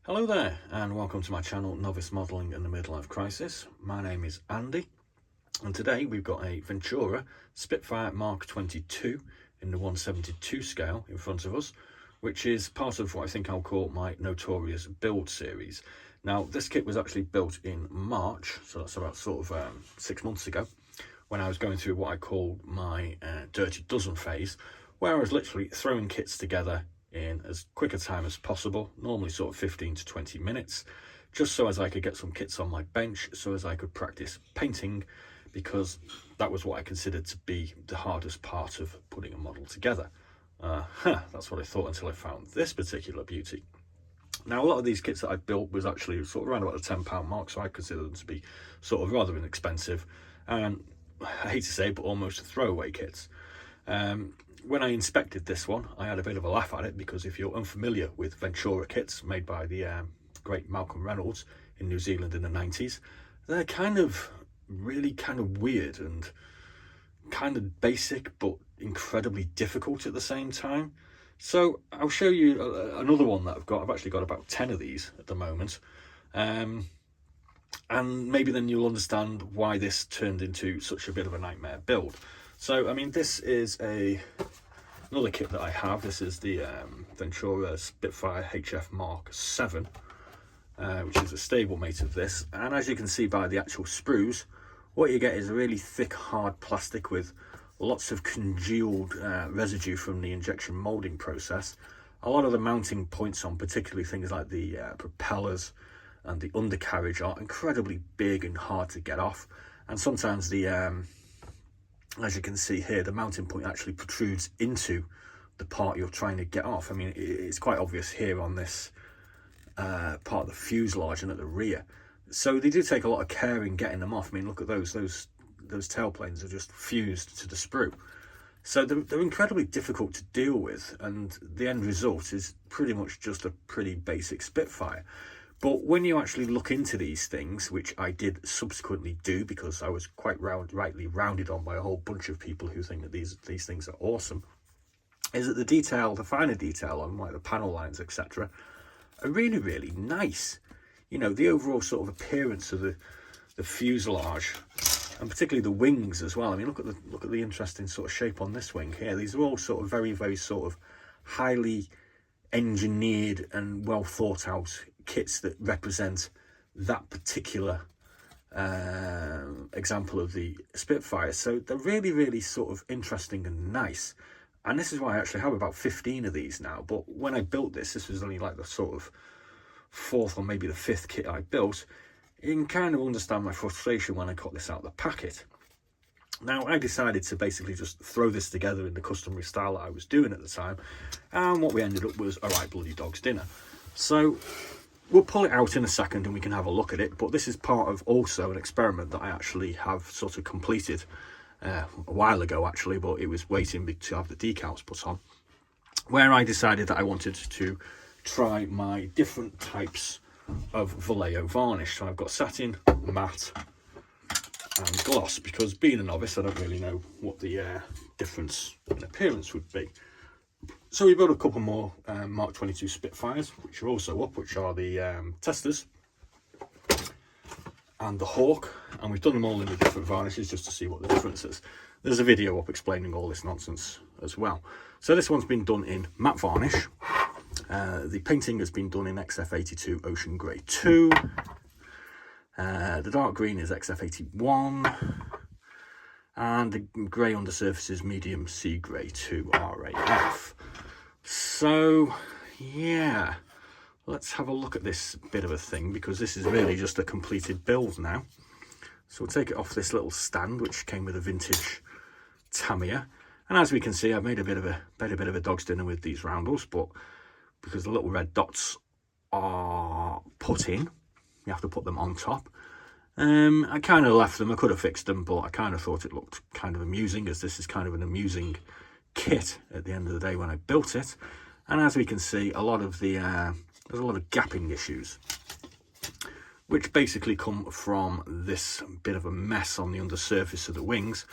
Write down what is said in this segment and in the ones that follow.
Hello there and welcome to my channel Novice Modelling and the Midlife Crisis. My name is Andy and today we've got a Ventura Spitfire Mark 22 in the 1/72 scale in front of us, which is part of what I think I'll call my Notorious build series. Now this kit was actually built in March, so that's about 6 months ago, when I was going through what I called my dirty dozen phase, where I was literally throwing kits together in as quick a time as possible, normally sort of 15 to 20 minutes, just so as I could get some kits on my bench, so as I could practice painting, because that was what I considered to be the hardest part of putting a model together. That's what I thought until I found this particular beauty. Now, a lot of these kits that I built was actually sort of around about the £10 mark, so I consider them to be sort of rather inexpensive, and I hate to say, but almost throwaway kits. When I inspected this one, I had a bit of a laugh at it, because if you're unfamiliar with Ventura kits made by the great Malcolm Reynolds in New Zealand in the 90s, they're really kind of weird and kind of basic, but incredibly difficult at the same time. So I'll show you another one that I've got. I've actually got about 10 of these at the moment. And maybe then you'll understand why this turned into such a bit of a nightmare build. So, I mean, this is another kit that I have. This is the Ventura Spitfire HF Mark 7, which is a stablemate of this. And as you can see by the actual sprues, what you get is a really thick, hard plastic with lots of congealed residue from the injection molding process. A lot of the mounting points on, particularly things like the propellers and the undercarriage, are incredibly big and hard to get off. And sometimes the as you can see here, the mounting point actually protrudes into the part you're trying to get off. I mean, it's quite obvious here on this part of the fuselage and at the rear. So they do take a lot of care in getting them off. I mean, look at those tailplanes are just fused to the sprue. So they're incredibly difficult to deal with, and the end result is pretty much just a pretty basic Spitfire. But when you actually look into these things, which I did subsequently do, because I was quite rightly rounded on by a whole bunch of people who think that these things are awesome, is that the finer detail on like the panel lines, etc., are really, really nice. You know, the overall sort of appearance of the fuselage, and particularly the wings as well. I mean, look at the interesting sort of shape on this wing here. These are all sort of very, very sort of highly engineered and well thought out kits that represent that particular example of the Spitfire. So they're really, really sort of interesting and nice. And this is why I actually have about 15 of these now. But when I built this was only like the sort of fourth or maybe the fifth kit I built. You can kind of understand my frustration when I got this out of the packet. Now, I decided to basically just throw this together in the customary style that I was doing at the time. And what we ended up was a right bloody dog's dinner. So we'll pull it out in a second and we can have a look at it. But this is part of also an experiment that I actually have sort of completed a while ago, actually. But it was waiting to have the decals put on, where I decided that I wanted to try my different types of Vallejo varnish. So I've got satin, matte and gloss, because being a novice I don't really know what the difference in appearance would be. So we built a couple more Mark 22 Spitfires, which are also up, which are the testers and the Hawk, and we've done them all in the different varnishes just to see what the difference is. There's a video up explaining all this nonsense as well. So this one's been done in matte varnish. The painting has been done in XF82 Ocean Grey 2. The dark green is XF81, and the grey undersurface is medium sea grey 2 RAF. So yeah, let's have a look at this bit of a thing, because this is really just a completed build now. So we'll take it off this little stand, which came with a vintage Tamiya, and as we can see, I've made a bit of a dog's dinner with these roundels, but because the little red dots are put in, you have to put them on top. I kind of left them. I could have fixed them, but I kind of thought it looked kind of amusing, as this is kind of an amusing kit at the end of the day when I built it. And as we can see, a lot of the there's a lot of gapping issues, which basically come from this bit of a mess on the undersurface of the wings,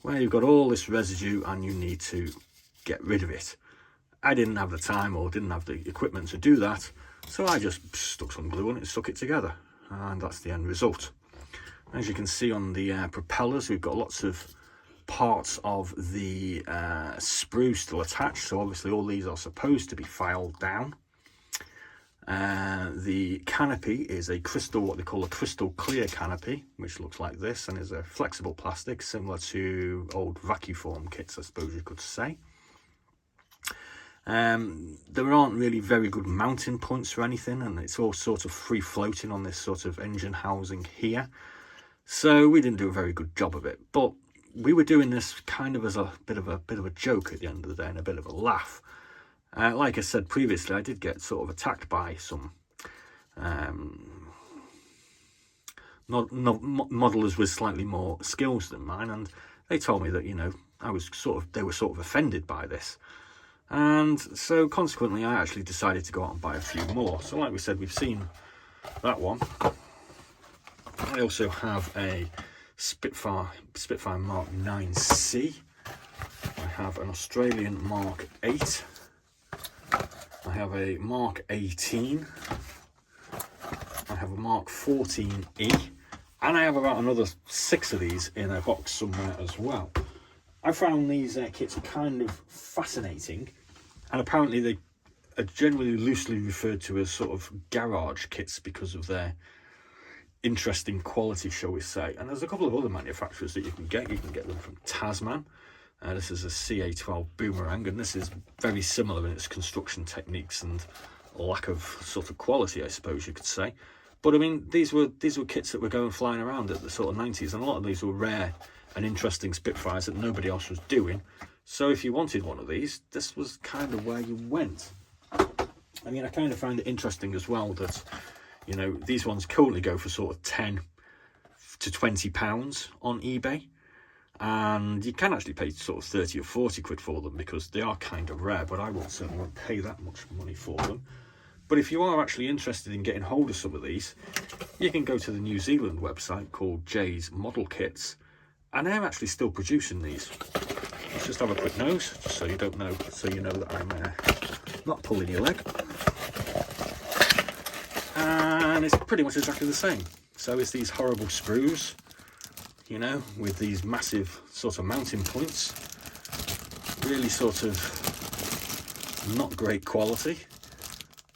where you've got all this residue and you need to get rid of it. I didn't have the time or didn't have the equipment to do that, So I just stuck some glue on it and stuck it together, and that's the end result. As you can see on the propellers, we've got lots of parts of the sprue still attached, so obviously all these are supposed to be filed down. The canopy is a crystal, what they call a crystal clear canopy, which looks like this and is a flexible plastic similar to old vacuform kits, I suppose you could say. There aren't really very good mounting points for anything, and it's all sort of free floating on this sort of engine housing here, so we didn't do a very good job of it. But we were doing this kind of as a bit of a joke at the end of the day and a bit of a laugh. Like I said previously, I did get sort of attacked by some modelers with slightly more skills than mine, and they told me that, you know, they were sort of offended by this. And so consequently, I actually decided to go out and buy a few more. So like we said, we've seen that one. I also have a Spitfire Mark 9C. I have an Australian Mark 8. I have a Mark 18. I have a Mark 14E. And I have about another 6 of these in a box somewhere as well. I found these kits kind of fascinating, and apparently they are generally loosely referred to as sort of garage kits because of their interesting quality, shall we say. And there's a couple of other manufacturers that you can get. You can get them from Tasman. This is a CA12 Boomerang, and this is very similar in its construction techniques and lack of sort of quality, I suppose you could say. But I mean, these were kits that were going flying around at the sort of 90s, and a lot of these were rare and interesting Spitfires that nobody else was doing. So if you wanted one of these, this was kind of where you went. I mean, I kind of find it interesting as well that, you know, these ones currently go for sort of 10 to 20 pounds on eBay, and you can actually pay sort of 30 or 40 quid for them because they are kind of rare, but I certainly won't pay that much money for them. But if you are actually interested in getting hold of some of these, you can go to the New Zealand website called Jay's Model Kits, and they're actually still producing these. Let's just have a quick nose, just so you don't know, so you know that I'm not pulling your leg. And it's pretty much exactly the same. So it's these horrible sprues, you know, with these massive sort of mounting points. Really sort of not great quality.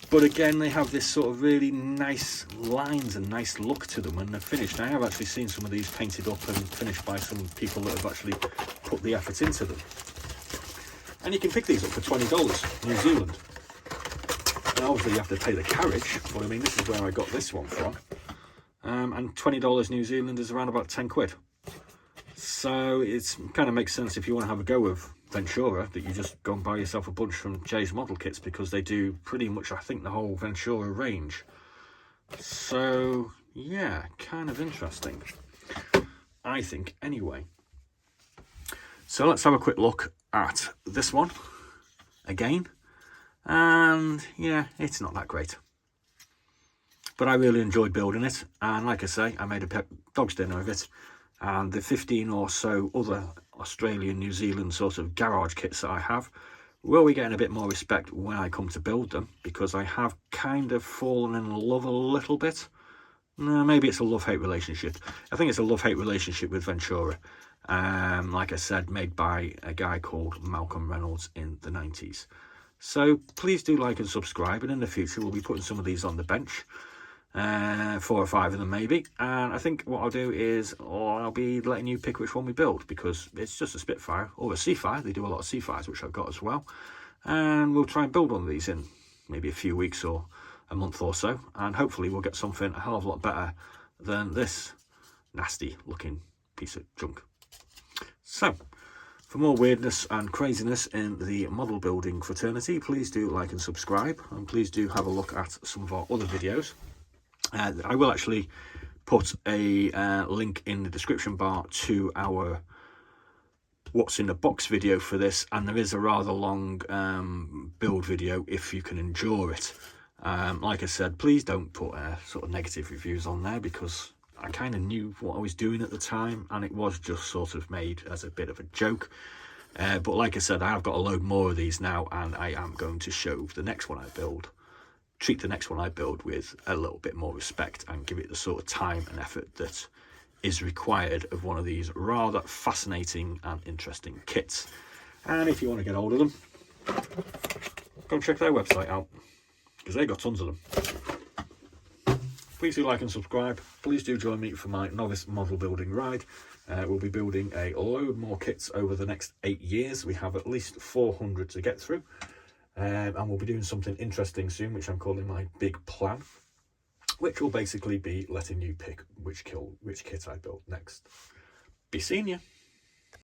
But again, they have this sort of really nice lines and nice look to them when they're finished. I have actually seen some of these painted up and finished by some people that have actually put the effort into them. And you can pick these up for $20 New Zealand. Now obviously you have to pay the carriage, but I mean, this is where I got this one from. And $20 New Zealand is around about 10 quid. So it kind of makes sense if you want to have a go with Ventura that you just go and buy yourself a bunch from Jay's Model Kits, because they do pretty much, I think, the whole Ventura range. So yeah, kind of interesting, I think, anyway. So let's have a quick look at this one again, and yeah, it's not that great, but I really enjoyed building it, and like I say, I made a dog's dinner of it. And the 15 or so other Australian, New Zealand sort of garage kits that I have will be getting a bit more respect when I come to build them, because I have kind of fallen in love a little bit. No, maybe it's a love-hate relationship. I think it's a love-hate relationship with Ventura. Like I said, made by a guy called Malcolm Reynolds in the 90s. So please do like and subscribe, and in the future we'll be putting some of these on the bench. 4 or 5 of them maybe, and I think what I'll do is I'll be letting you pick which one we build, because it's just a Spitfire or a Seafire. They do a lot of Seafires, which I've got as well, and we'll try and build one of these in maybe a few weeks or a month or so, and hopefully we'll get something a hell of a lot better than this nasty looking piece of junk. So for more weirdness and craziness in the model building fraternity, please do like and subscribe, and please do have a look at some of our other videos. I will actually put a link in the description bar to our what's in the box video for this, and there is a rather long build video if you can endure it. Like I said, please don't put sort of negative reviews on there, because I kind of knew what I was doing at the time, and it was just sort of made as a bit of a joke. But like I said, I have got a load more of these now, and I am going to show the next one I build treat the next one I build with a little bit more respect and give it the sort of time and effort that is required of one of these rather fascinating and interesting kits. And if you want to get hold of them, go check their website out, because they've got tons of them. Please do like and subscribe. Please do join me for my novice model building ride. We'll be building a load more kits over the next 8 years. We have at least 400 to get through. And we'll be doing something interesting soon, which I'm calling my big plan, which will basically be letting you pick which kit I build next. Be seeing you.